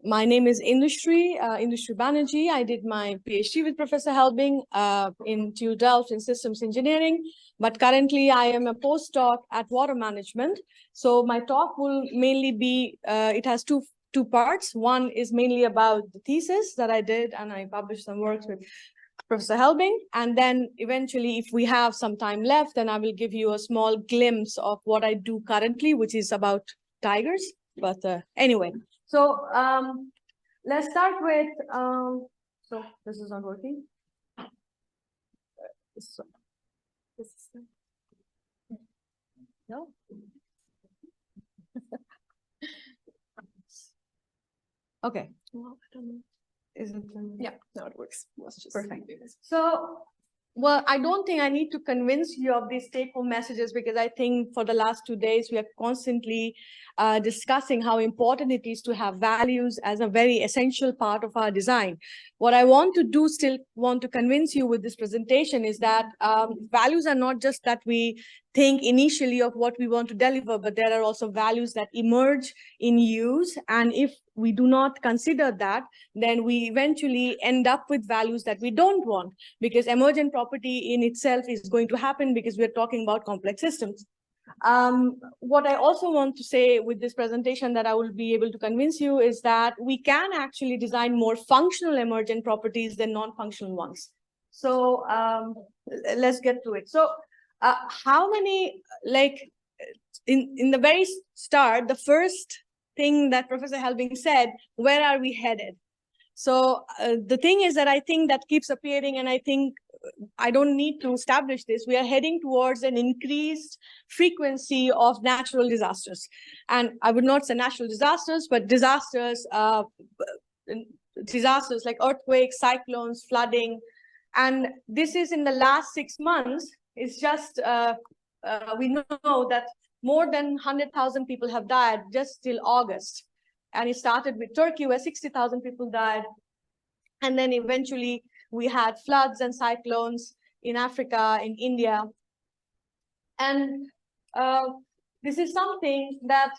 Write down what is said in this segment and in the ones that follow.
My name is Indushree, Banerjee. I did my PhD with Professor Helbing in TU Delft in systems engineering, but currently I am a postdoc at water management. So my talk will mainly be, it has two parts. One is mainly about the thesis that I did, and I published some works with Professor Helbing. And then eventually, if we have some time left, then I will give you a small glimpse of what I do currently, which is about tigers. But anyway. So let's start with, so this is not working. So, no? Okay. Well, I don't know. Is it? Yeah, no, it works. Let's just perfect. So, well, I don't think I need to convince you of these take-home messages, because I think for the last 2 days, we are constantly discussing how important it is to have values as a very essential part of our design. What I want to do, still want to convince you with this presentation, is that values are not just that we think initially of what we want to deliver, but there are also values that emerge in use. And if we do not consider that, then we eventually end up with values that we don't want, because emergent property in itself is going to happen because we're talking about complex systems. What I also want to say with this presentation that I will be able to convince you is that we can actually design more functional emergent properties than non-functional ones. So let's get to it. So how many, like in the very start, the first thing that Professor Helbing said, where are we headed? So the thing is that I think that keeps appearing, and I think I don't need to establish this. We are heading towards an increased frequency of natural disasters. And I would not say natural disasters, but disasters like earthquakes, cyclones, flooding. And this is in the last 6 months. It's just, we know that more than 100,000 people have died just till August. And it started with Turkey, where 60,000 people died. And then eventually we had floods and cyclones in Africa, in India. And this is something that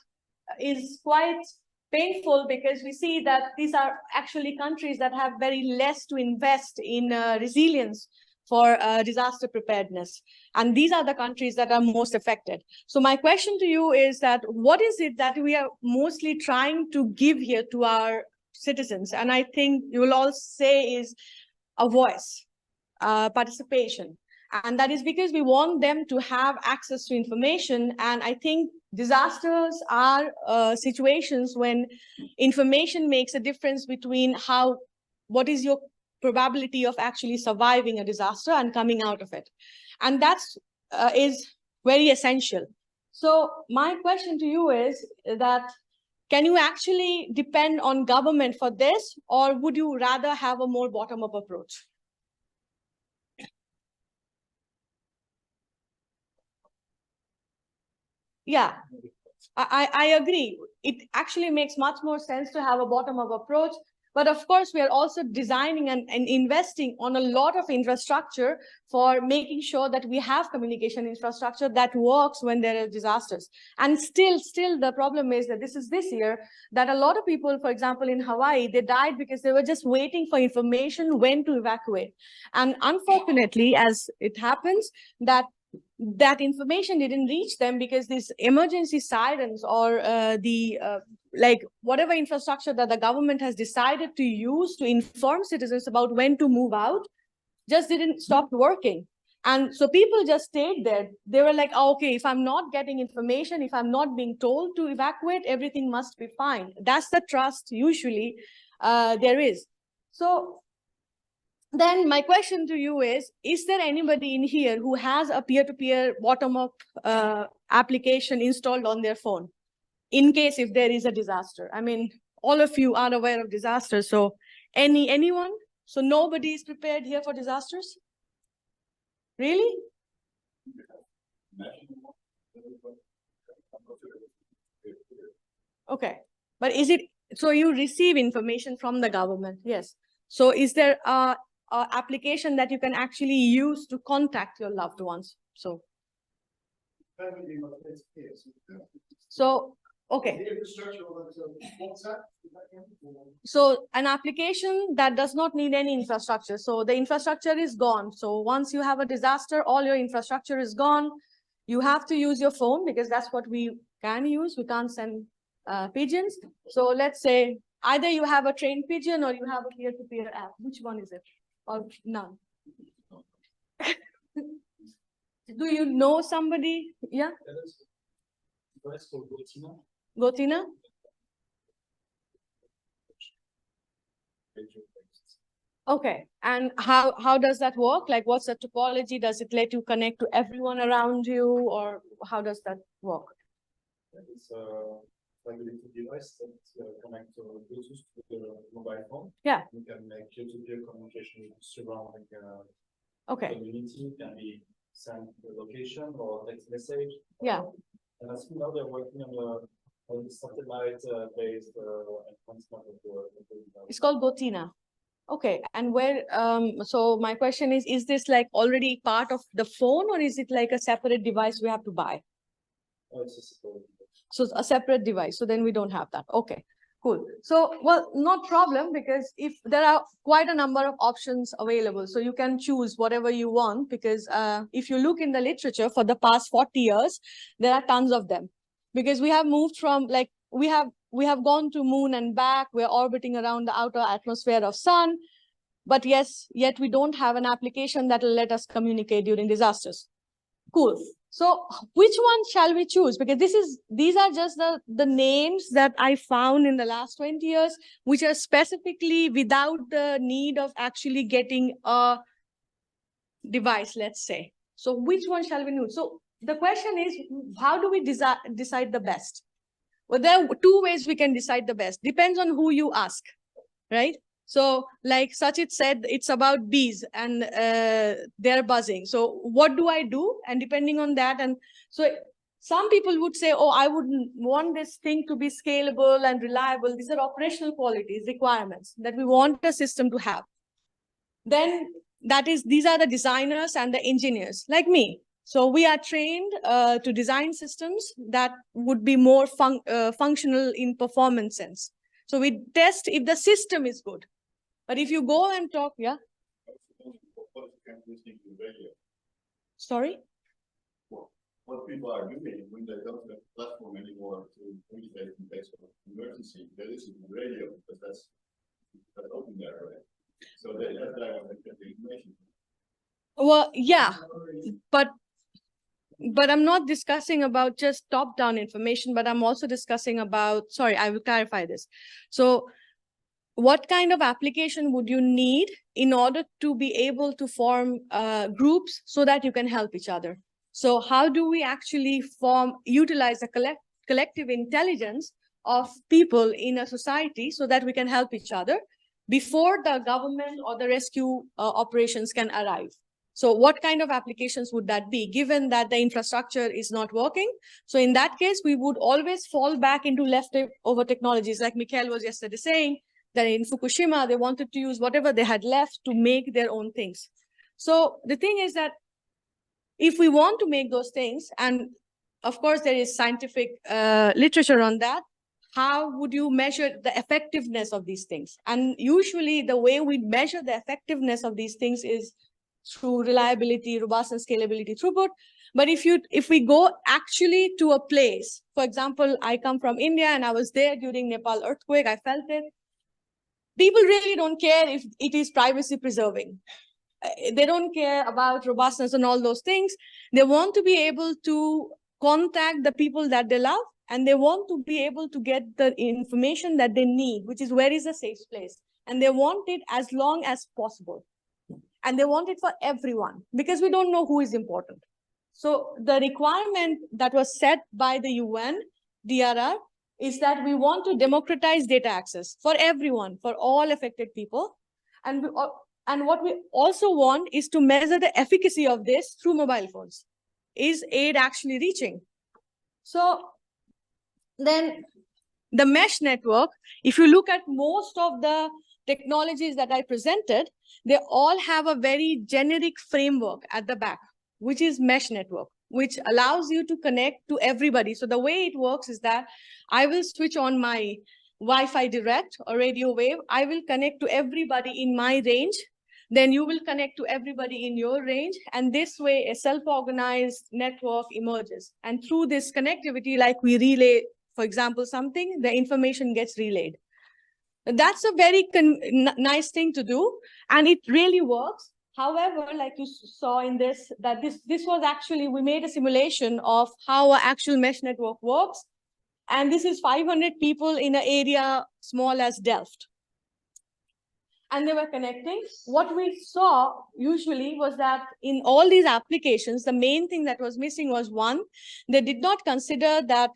is quite painful, because we see that these are actually countries that have very less to invest in resilience for disaster preparedness. And these are the countries that are most affected. So my question to you is that what is it that we are mostly trying to give here to our citizens? And I think you will all say is a voice, participation. And that is because we want them to have access to information. And I think disasters are situations when information makes a difference between what is your probability of actually surviving a disaster and coming out of it. And that's is very essential. So my question to you is that, can you actually depend on government for this, or would you rather have a more bottom-up approach? Yeah, I agree. It actually makes much more sense to have a bottom-up approach. But of course, we are also designing and investing on a lot of infrastructure for making sure that we have communication infrastructure that works when there are disasters. And still the problem is that this year, that a lot of people, for example, in Hawaii, they died because they were just waiting for information when to evacuate. And unfortunately, as it happens, that information didn't reach them because these emergency sirens or like whatever infrastructure that the government has decided to use to inform citizens about when to move out just didn't stop working. And so people just stayed there. They were like, oh, okay, if I'm not getting information, if I'm not being told to evacuate, everything must be fine. That's the trust usually there is. So then my question to you is there anybody in here who has a peer-to-peer bottom-up application installed on their phone in case if there is a disaster? I mean, all of you are aware of disasters. So anyone? So nobody is prepared here for disasters? Really? Okay. But is it, so you receive information from the government? Yes. So is there a application that you can actually use to contact your loved ones? So Okay. So an application that does not need any infrastructure. So the infrastructure is gone. So once you have a disaster, all your infrastructure is gone. You have to use your phone because that's what we can use. We can't send pigeons. So let's say either you have a trained pigeon or you have a peer-to-peer app. Which one is it? Or none? Do you know somebody? Yeah? Gotina? Okay. And how does that work? Like, what's the topology? Does it let you connect to everyone around you, or how does that work? It's like a little device that connects to Bluetooth to the mobile phone. Yeah. You can make peer-to-peer communication surrounding Okay. community. Can be sent the location or text message. Yeah. And as we know, they're working on the satellite-based enhancement of the. It's called Gotina. Okay. And where, so my question is this like already part of the phone, or is it like a separate device we have to buy? Oh, it's a separate device. So a separate device. So then we don't have that. Okay, cool. So, well, no problem, because if there are quite a number of options available, so you can choose whatever you want, because if you look in the literature for the past 40 years, there are tons of them, because we have moved from like, we have gone to moon and back. We're orbiting around the outer atmosphere of sun, but yes, yet we don't have an application that will let us communicate during disasters. Cool. So which one shall we choose? Because these are just the names that I found in the last 20 years, which are specifically without the need of actually getting a device, let's say. So which one shall we use? So the question is, how do we decide the best? Well, there are two ways we can decide the best. Depends on who you ask, right? So like Sachit said, it's about bees and they're buzzing. So what do I do? And depending on that, and so some people would say, oh, I would want this thing to be scalable and reliable. These are operational qualities, requirements that we want a system to have. Then these are the designers and the engineers like me. So we are trained to design systems that would be more functional in performance sense. So we test if the system is good. But if you go and talk, yeah? Sorry? What people are doing when they don't have a platform anymore to communicate in case of emergency, they listen to the radio, because that's open there, right? So they have the information. Well, yeah, but I'm not discussing about just top-down information, but I'm also discussing about, sorry, I will clarify this. So what kind of application would you need in order to be able to form groups so that you can help each other? So how do we actually utilize the collective intelligence of people in a society so that we can help each other before the government or the rescue operations can arrive? So what kind of applications would that be, given that the infrastructure is not working? So in that case, we would always fall back into leftover technologies, like Mikhail was yesterday saying, that in Fukushima, they wanted to use whatever they had left to make their own things. So the thing is that if we want to make those things, and of course there is scientific literature on that, how would you measure the effectiveness of these things? And usually the way we measure the effectiveness of these things is through reliability, robustness, scalability, throughput. But if we go actually to a place, for example, I come from India and I was there during Nepal earthquake, I felt it. People really don't care if it is privacy preserving. They don't care about robustness and all those things. They want to be able to contact the people that they love, and they want to be able to get the information that they need, which is where is a safe place. And they want it as long as possible. And they want it for everyone, because we don't know who is important. So the requirement that was set by the UN, DRR, is that we want to democratize data access for everyone, for all affected people. And what we also want is to measure the efficacy of this through mobile phones. Is aid actually reaching? So then the mesh network, if you look at most of the technologies that I presented, they all have a very generic framework at the back, which is mesh network. which allows you to connect to everybody. So the way it works is that I will switch on my Wi-Fi direct or radio wave. I will connect to everybody in my range. Then you will connect to everybody in your range. And this way, a self-organized network emerges. And through this connectivity, like we relay, for example, something, the information gets relayed. That's a very nice thing to do. And it really works. However, like you saw in this, that this was actually, we made a simulation of how an actual mesh network works. And this is 500 people in an area small as Delft. And they were connecting. What we saw usually was that in all these applications, the main thing that was missing was one, they did not consider that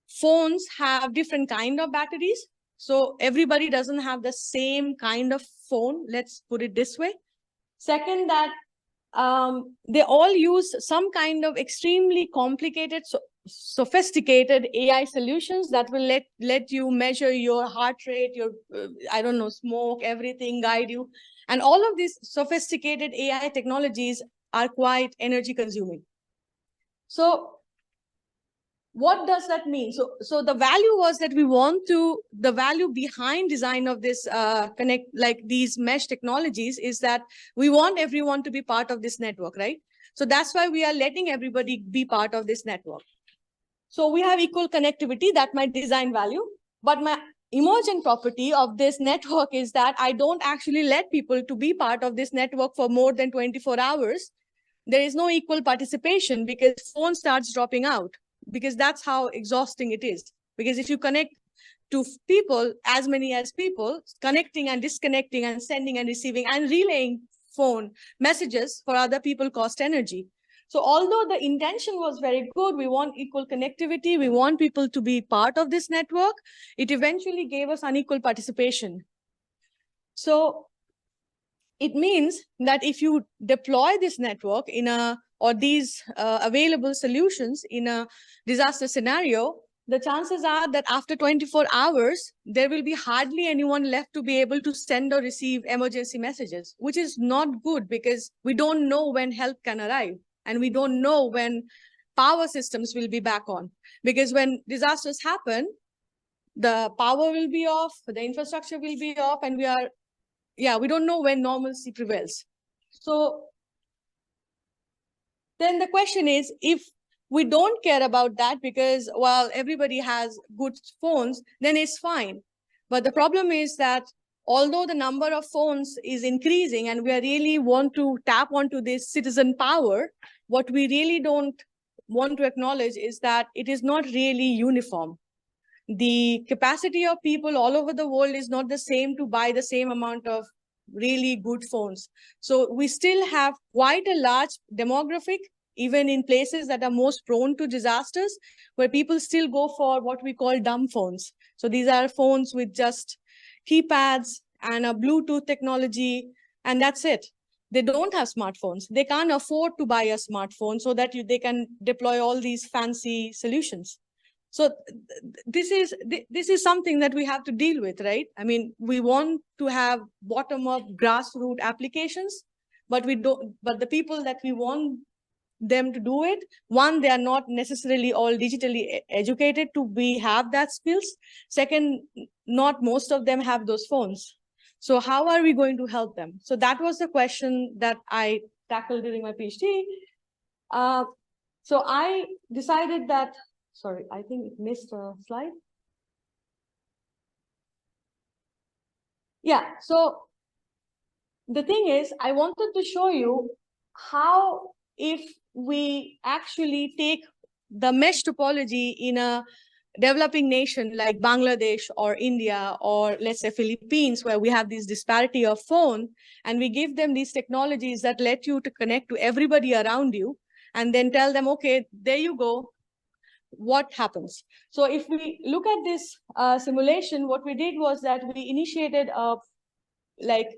phones have different kind of batteries. So everybody doesn't have the same kind of phone, let's put it this way. Second, that they all use some kind of extremely complicated, sophisticated AI solutions that will let you measure your heart rate, your, I don't know, smoke, everything, guide you. And all of these sophisticated AI technologies are quite energy consuming. So what does that mean? So the value was that we want to, the value behind design of this like these mesh technologies is that we want everyone to be part of this network, right? So that's why we are letting everybody be part of this network. So we have equal connectivity, that my design value, but my emergent property of this network is that I don't actually let people to be part of this network for more than 24 hours. There is no equal participation because phone starts dropping out, because that's how exhausting it is. Because if you connect to people, as many as people, connecting and disconnecting and sending and receiving and relaying phone messages for other people cost energy. So although the intention was very good, we want equal connectivity, we want people to be part of this network, it eventually gave us unequal participation. So it means that if you deploy this network in a, or these available solutions in a disaster scenario, the chances are that after 24 hours, there will be hardly anyone left to be able to send or receive emergency messages, which is not good because we don't know when help can arrive and we don't know when power systems will be back on. Because when disasters happen, the power will be off, the infrastructure will be off, and we don't know when normalcy prevails. So then the question is, if we don't care about that because, well, everybody has good phones, then it's fine. But the problem is that although the number of phones is increasing and we really want to tap onto this citizen power, what we really don't want to acknowledge is that it is not really uniform. The capacity of people all over the world is not the same to buy the same amount of really good phones. So we still have quite a large demographic, even in places that are most prone to disasters, where people still go for what we call dumb phones. So these are phones with just keypads and a Bluetooth technology, and that's it. They don't have smartphones. They can't afford to buy a smartphone so that they can deploy all these fancy solutions. So this is something that we have to deal with, right? I mean, we want to have bottom-up grassroots applications, but we don't. But the people that we want them to do it, one, they are not necessarily all digitally educated to have that skills. Second, not most of them have those phones. So how are we going to help them? So that was the question that I tackled during my PhD. So I decided that, sorry, I think it missed a slide. Yeah, so the thing is, I wanted to show you how, if we actually take the mesh topology in a developing nation like Bangladesh or India or let's say Philippines, where we have this disparity of phone, and we give them these technologies that let you to connect to everybody around you, and then tell them, okay, there you go, what happens? So if we look at this simulation, what we did was that we initiated like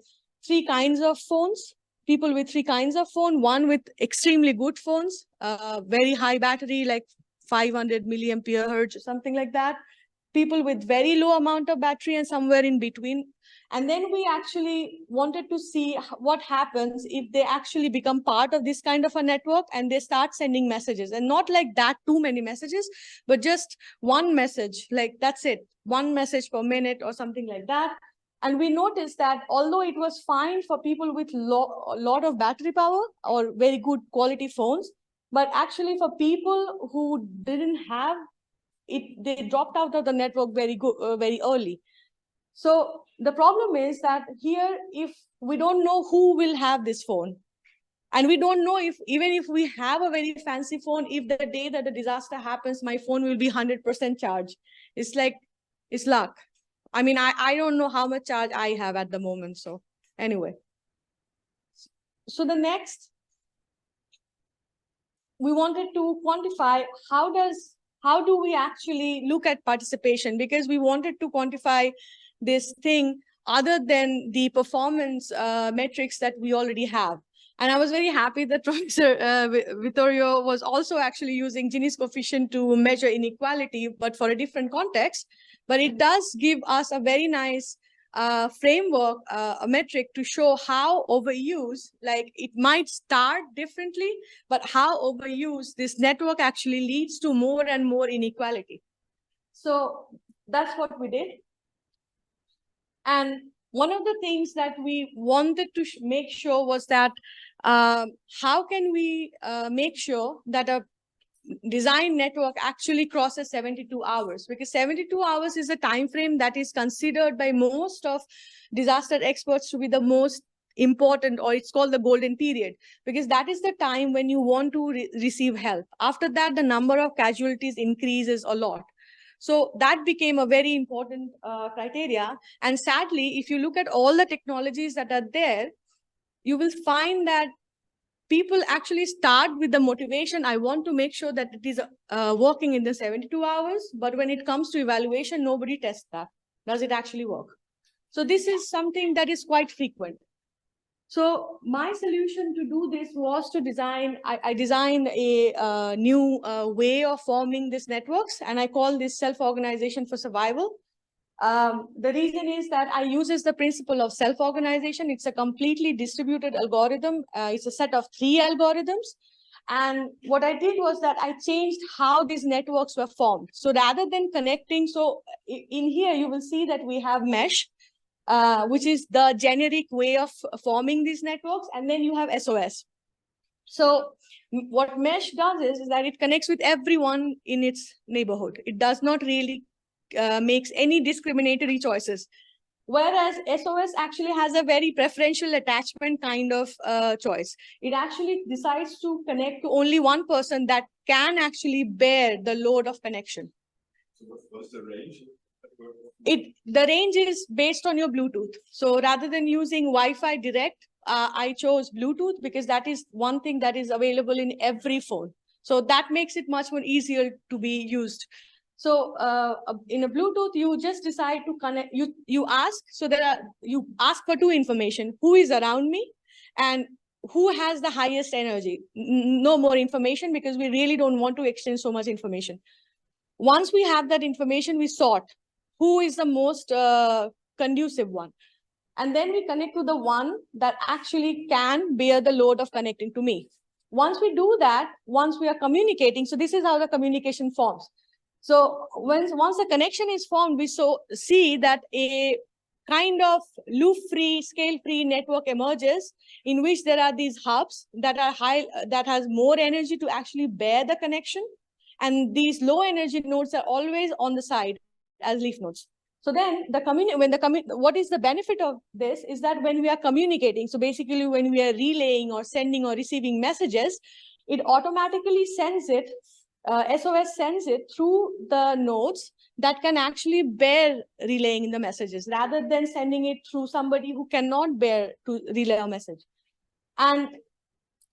3 kinds of phones, people with 3 kinds of phone, one with extremely good phones, very high battery, like 500 milliampere hertz or something like that. people with very low amount of battery, and somewhere in between. And then we actually wanted to see what happens if they actually become part of this kind of a network and they start sending messages, and not like that too many messages, but just one message, like that's it, one message per minute or something like that. And we noticed that although it was fine for people with a lot of battery power or very good quality phones, but actually for people who didn't have it, they dropped out of the network very early. So the problem is that here, if we don't know who will have this phone, and we don't know if, even if we have a very fancy phone, if the day that the disaster happens, my phone will be 100% charged. It's like, it's luck. I mean, I don't know how much charge I have at the moment. So anyway. So the next, we wanted to quantify how do we actually look at participation, because we wanted to quantify this thing other than the performance metrics that we already have. And I was very happy that Professor Vittorio was also actually using Gini's coefficient to measure inequality, but for a different context. But it does give us a very nice framework, a metric to show how overuse, like it might start differently, but how overuse this network actually leads to more and more inequality. So that's what we did. And one of the things that we wanted to make sure was that how can we make sure that a design network actually crosses 72 hours, because 72 hours is a time frame that is considered by most of disaster experts to be the most important, or it's called the golden period, because that is the time when you want to receive help. After that, the number of casualties increases a lot. So that became a very important criteria. And sadly, if you look at all the technologies that are there, you will find that people actually start with the motivation, I want to make sure that it is working in the 72 hours. But when it comes to evaluation, nobody tests that. Does it actually work? So this is something that is quite frequent. So my solution to do this was to design, I designed a new way of forming these networks, and I call this self-organization for survival. The reason is that I uses the principle of self-organization. It's a completely distributed algorithm. It's a set of 3 algorithms. And what I did was that I changed how these networks were formed. So rather than connecting, so in here, you will see that we have mesh, which is the generic way of forming these networks. And then you have SOS. So what mesh does is that it connects with everyone in its neighborhood. It does not really makes any discriminatory choices. Whereas SOS actually has a very preferential attachment kind of choice. It actually decides to connect to only one person that can actually bear the load of connection. So what's the range? The range is based on your Bluetooth. So rather than using Wi-Fi direct, I chose Bluetooth because that is one thing that is available in every phone. So that makes it much more easier to be used. So in a Bluetooth, you just decide to connect, you ask, so you ask for 2 information, who is around me and who has the highest energy. No more information, because we really don't want to exchange so much information. Once we have that information, we sort who is the most conducive one. And then we connect to the one that actually can bear the load of connecting to me. Once we do that, once we are communicating, so this is how the communication forms. So once the connection is formed, we see that a kind of loop-free, scale-free network emerges, in which there are these hubs that are that has more energy to actually bear the connection. And these low energy nodes are always on the side as leaf nodes. So then what is the benefit of this is that when we are communicating, so basically when we are relaying or sending or receiving messages, it automatically sends it, SOS sends it through the nodes that can actually bear relaying the messages, rather than sending it through somebody who cannot bear to relay a message. And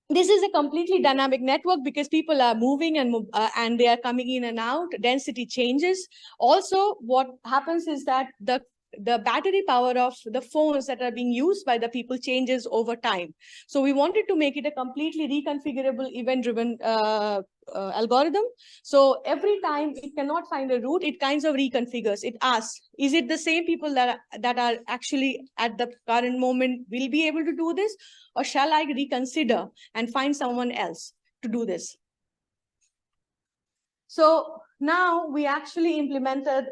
this is a completely dynamic network because people are moving and they are coming in and out. Density changes. Also, what happens is that the battery power of the phones that are being used by the people changes over time. So we wanted to make it a completely reconfigurable, event-driven algorithm. So every time it cannot find a route, it kind of reconfigures. It asks, is it the same people that are actually at the current moment will be able to do this? Or shall I reconsider and find someone else to do this? So now we actually implemented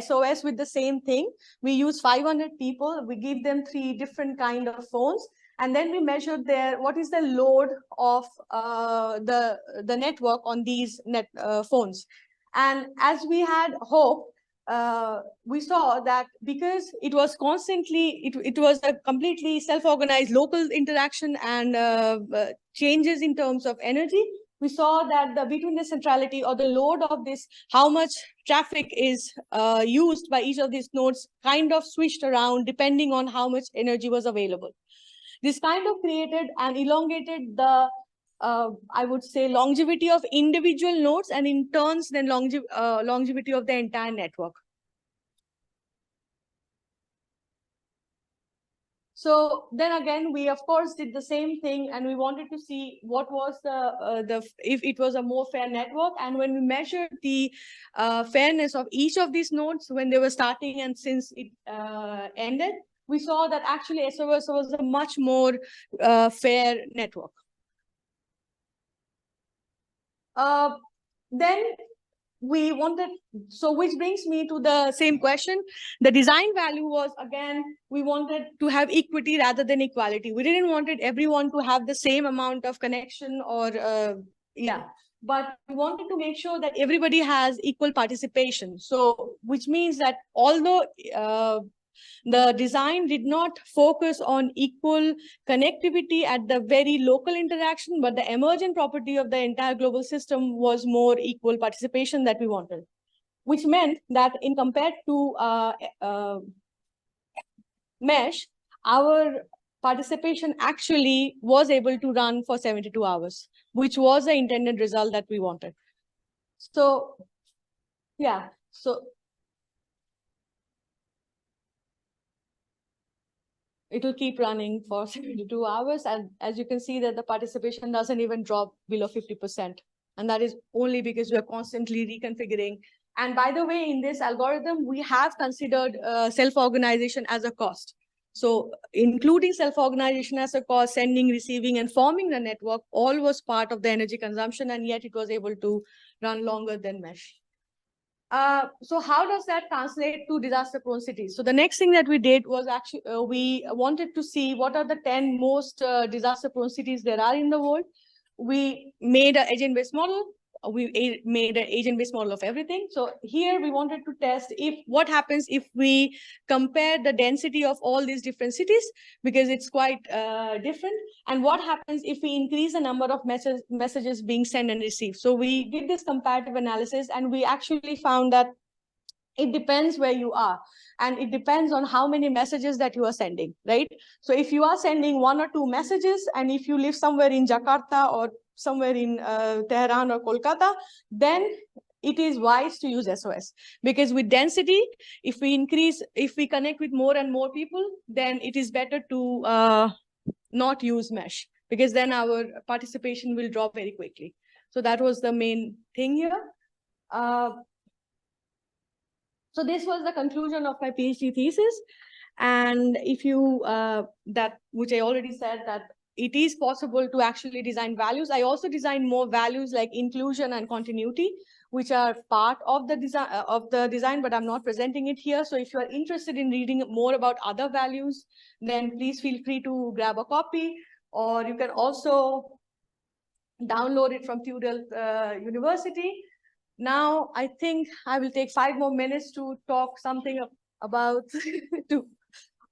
SOS with the same thing. We use 500 people. We give them 3 different kind of phones. And then we measured what is the load of the network on these phones. And as we had hoped, we saw that because it was constantly, it was a completely self-organized local interaction and changes in terms of energy, we saw that between the centrality or the load of this, how much traffic is used by each of these nodes kind of switched around depending on how much energy was available. This kind of created and elongated the, I would say, longevity of individual nodes, and in turns then longevity of the entire network. So then again, we of course did the same thing, and we wanted to see what was if it was a more fair network. And when we measured the fairness of each of these nodes when they were starting and since it ended, we saw that actually SOS was a much more fair network. Then we wanted, so which brings me to the same question. The design value was, again, we wanted to have equity rather than equality. We didn't want everyone to have the same amount of connection or, but we wanted to make sure that everybody has equal participation. So, which means that although the design did not focus on equal connectivity at the very local interaction, but the emergent property of the entire global system was more equal participation that we wanted, which meant that in compared to mesh, our participation actually was able to run for 72 hours, which was the intended result that we wanted. So, yeah, so it will keep running for 72 hours. And as you can see that the participation doesn't even drop below 50%. And that is only because we are constantly reconfiguring. And by the way, in this algorithm, we have considered self-organization as a cost. So including self-organization as a cost, sending, receiving, and forming the network, all was part of the energy consumption, and yet it was able to run longer than mesh. So how does that translate to disaster-prone cities? So the next thing that we did was actually, we wanted to see what are the 10 most disaster-prone cities there are in the world. We made an agent-based model. We made an agent-based model of everything. So here we wanted to test what happens if we compare the density of all these different cities, because it's quite different. And what happens if we increase the number of messages being sent and received? So we did this comparative analysis, and we actually found that it depends where you are, and it depends on how many messages that you are sending, right? So if you are sending 1 or 2 messages, and if you live somewhere in Jakarta or somewhere in Tehran or Kolkata, then it is wise to use SOS, because with density, if we connect with more and more people, then it is better to not use mesh, because then our participation will drop very quickly. So that was the main thing here. So this was the conclusion of my PhD thesis. And if you, which I already said, that it is possible to actually design values. I also designed more values like inclusion and continuity, which are part of the design, but I'm not presenting it here. So if you are interested in reading more about other values, then please feel free to grab a copy, or you can also download it from Tudor University. Now, I think I will take 5 more minutes to talk something about,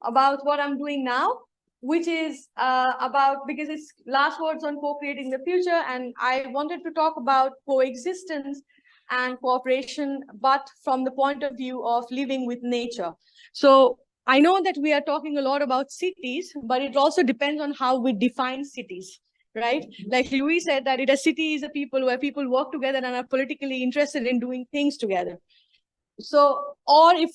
about what I'm doing now, which is because it's last words on co-creating the future. And I wanted to talk about coexistence and cooperation, but from the point of view of living with nature. So I know that we are talking a lot about cities, but it also depends on how we define cities. Right? Like Louis said, that a city is a people where people work together and are politically interested in doing things together. So, or if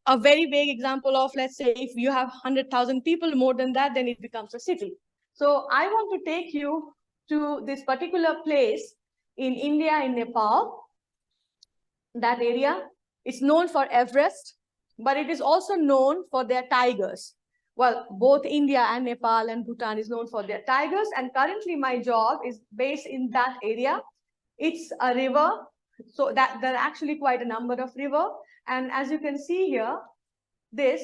a very vague example of, let's say, if you have 100,000 people, more than that, then it becomes a city. So I want to take you to this particular place in India, in Nepal, that area. It's known for Everest, but it is also known for their tigers. Well, both India and Nepal and Bhutan is known for their tigers. And currently my job is based in that area. It's a river. So that there are actually quite a number of river. And as you can see here, this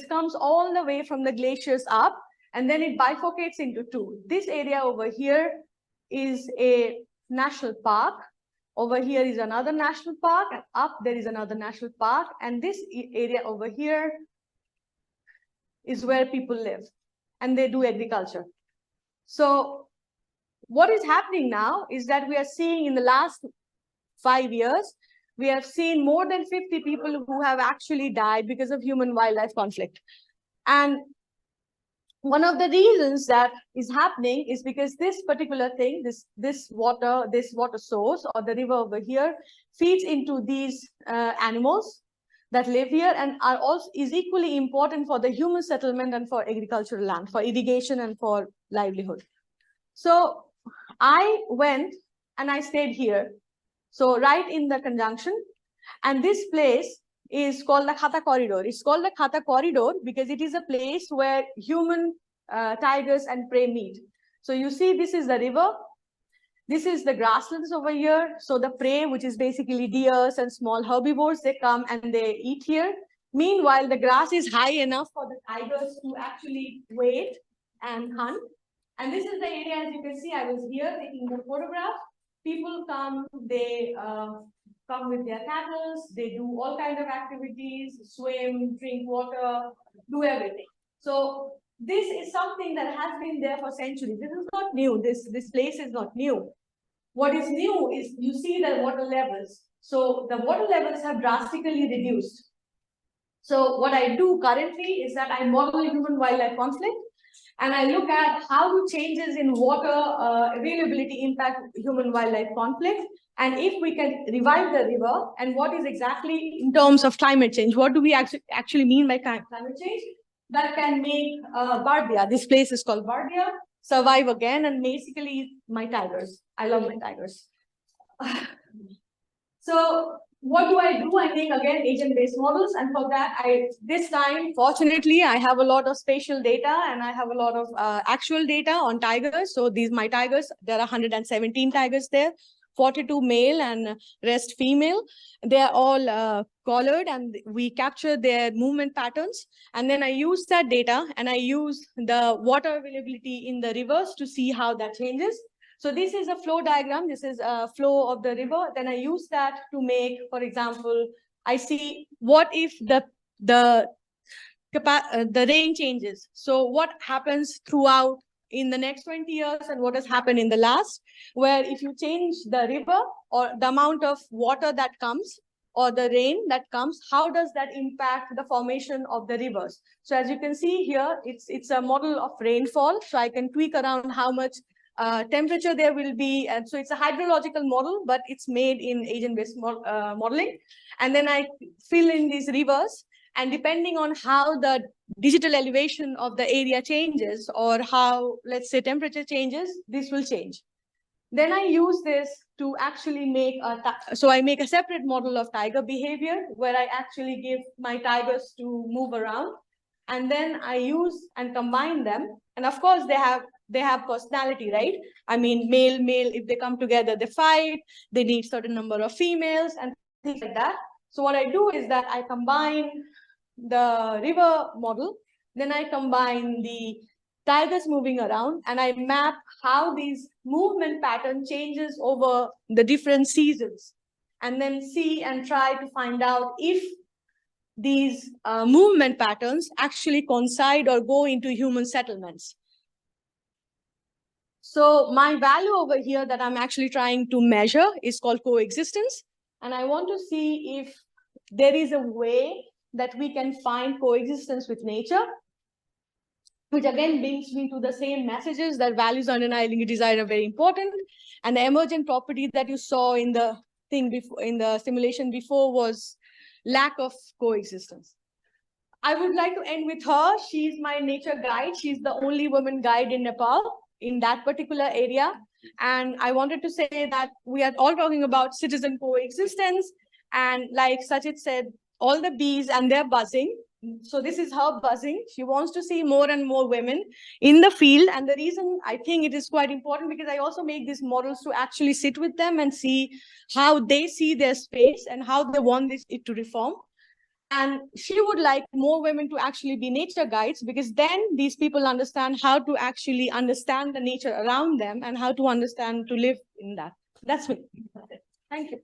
comes all the way from the glaciers up, and then it bifurcates into two. This area over here is a national park. Over here is another national park, and up there is another national park. And this area over here is where people live and they do agriculture. So what is happening now is that we are seeing in the last 5 years, we have seen more than 50 people who have actually died because of human-wildlife conflict. And one of the reasons that is happening is because this particular thing, this water source or the river over here feeds into these animals that live here and are also is equally important for the human settlement and for agricultural land, for irrigation and for livelihood. So I went and I stayed here. So right in the conjunction, and this place is called the Khata Corridor. It's called the Khata Corridor because it is a place where human tigers and prey meet. So you see, this is the river. This is the grasslands over here. So the prey, which is basically deers and small herbivores, they come and they eat here. Meanwhile, the grass is high enough for the tigers to actually wait and hunt. And this is the area, as you can see, I was here taking the photograph. People come, they come with their cattle, they do all kinds of activities, swim, drink water, do everything. So this is something that has been there for centuries. This is not new. This place is not new. What is new is you see the water levels. So the water levels have drastically reduced. So what I do currently is that I model human-wildlife conflict, and I look at how do changes in water availability impact human-wildlife conflict, and if we can revive the river, and what is exactly in terms of climate change, what do we actually mean by climate change, that can make Bardia, this place is called Bardia, survive again and basically eat my tigers. I love my tigers. So what do? I make again agent-based models, and for that, this time, fortunately, I have a lot of spatial data and I have a lot of actual data on tigers. So these my tigers, there are 117 tigers there, 42 male and rest female. They are all collared, and we capture their movement patterns. And then I use that data and I use the water availability in the rivers to see how that changes. So this is a flow diagram. This is a flow of the river. Then I use that to make, for example, I see what if the rain changes. So what happens throughout in the next 20 years and what has happened in the last, where if you change the river or the amount of water that comes or the rain that comes, how does that impact the formation of the rivers? So as you can see here, it's a model of rainfall. So I can tweak around how much temperature there will be. And so it's a hydrological model, but it's made in agent-based modeling. And then I fill in these rivers. And depending on how the digital elevation of the area changes or how, let's say, temperature changes, this will change. Then I use this to actually make so I make a separate model of tiger behavior where I actually give my tigers to move around. And then I use and combine them. And of course, they have personality, right? I mean, male, if they come together, they fight, they need certain number of females and things like that. So what I do is that I combine the river model, then I combine the tigers moving around, and I map how these movement pattern changes over the different seasons, and then see and try to find out if these movement patterns actually coincide or go into human settlements. So my value over here that I'm actually trying to measure is called coexistence. And I want to see if there is a way that we can find coexistence with nature, which again brings me to the same messages that values undeniably design are very important. And the emergent property that you saw in the thing before, in the simulation before, was lack of coexistence. I would like to end with her. She's my nature guide. She's the only woman guide in Nepal in that particular area. And I wanted to say that we are all talking about citizen coexistence. And like Sajid said, all the bees and they're buzzing. So this is her buzzing. She wants to see more and more women in the field. And the reason I think it is quite important, because I also make these models to actually sit with them and see how they see their space and how they want it to reform. And she would like more women to actually be nature guides, because then these people understand how to actually understand the nature around them and how to understand to live in that. That's me. Thank you.